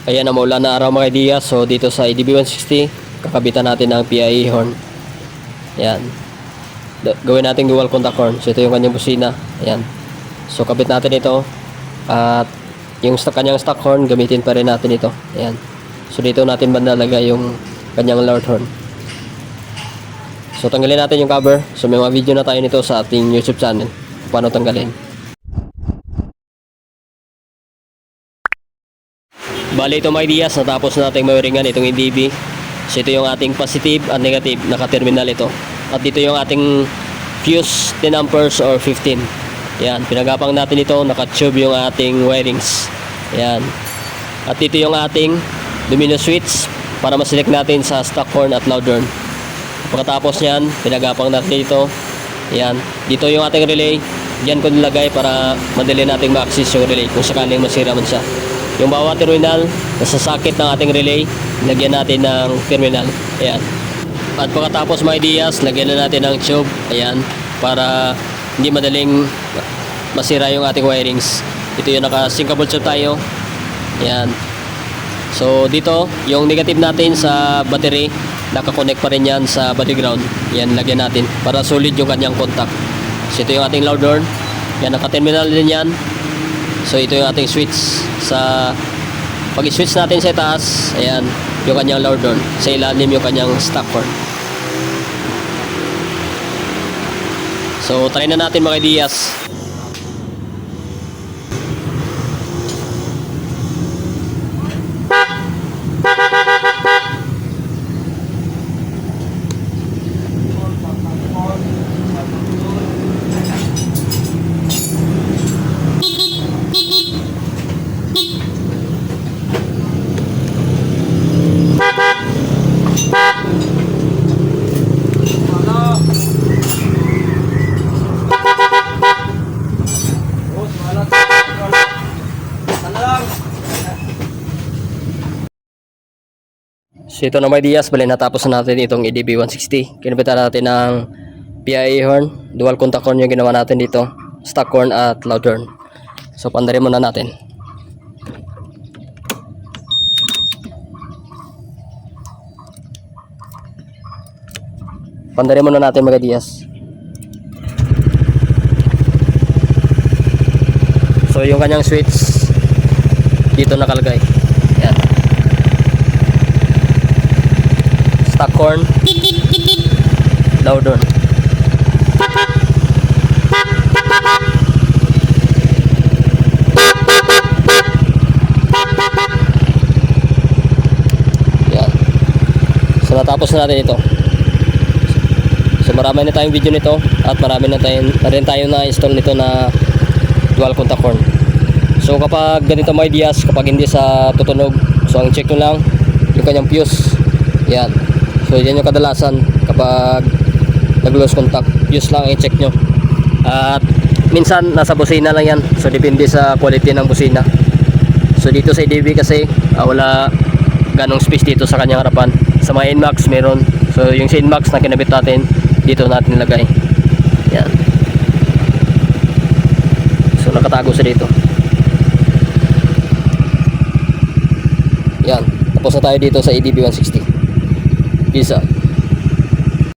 Ayan na, maulan na araw mga idea. So dito sa EDB 160, kakabitan natin ng PIE horn. Ayan. Gawin natin dual contact horn. So ito yung kanyang busina. Ayan. So kabit natin ito. At yung kanyang stock horn, gamitin pa rin natin ito. Ayan. So dito natin banda lagay yung kanyang loud horn. So tanggalin natin yung cover. So may mga video na tayo nito sa ating YouTube channel. Paano tanggalin. Bali ito mga ideas, natapos natin mawiringan itong EDB. So ito yung ating positive at negative, naka-terminal ito. At dito yung ating fuse 10 amperes or 15. Yan, pinagapang natin ito, naka-tube yung ating wirings. Yan. At dito yung ating domino switch para ma-select natin sa stock horn at loud horn. Pagkatapos yan, pinagapang natin ito. Yan, dito yung ating relay. Yan ko nilagay para madali nating ma-access yung relay kung sakaling masira man siya. Yung bawat terminal, nasa socket ng ating relay, lagyan natin ng terminal. Ayan. At pagkatapos mga ideas, lagyan na natin ng tube. Ayan. Para hindi madaling masira yung ating wirings. Ito yung naka-syncable tube tayo. Ayan. So dito, yung negative natin sa battery, nakakonect pa rin yan sa body ground. Yan, lagyan natin para solid yung kanyang contact. So ito yung ating loud horn. Yan, naka-terminal din yan. So ito yung ating switch. Sa pag-switch natin sa taas, ayan, yung kanyang loud horn. Sa ilalim yung kanyang stock horn. So try na natin mga ideas. So ito na mga ideas, bali natapos na natin itong EDB 160. Kinabitan natin ng PIE horn, dual contact horn yung ginawa natin dito, stock horn at loud horn. So pandarin muna natin. Pandarin muna natin mga ideas. So yung kanyang switch dito nakalagay. Yan. Stock horn, loud horn. Yan. So natapos na natin ito. So marami na tayong video nito at marami na rin tayo na install nito na dual contact horn. So kapag ganito mga ideas, kapag hindi sa tutunog, so ang check nyo lang yung kanyang fuse. Yan. So yan yung kadalasan kapag nag-lose contact, fuse lang i-check nyo. At minsan nasa busina lang yan. So depende sa quality ng busina. So dito sa EDB kasi wala ganong space dito sa kanyang harapan. Sa mga Inmax meron. So yung sa Inmax na kinabit natin, dito natin nilagay. Yan. So nakatago sa dito. Yan. Tapos na tayo dito sa EDB 160. Peace out.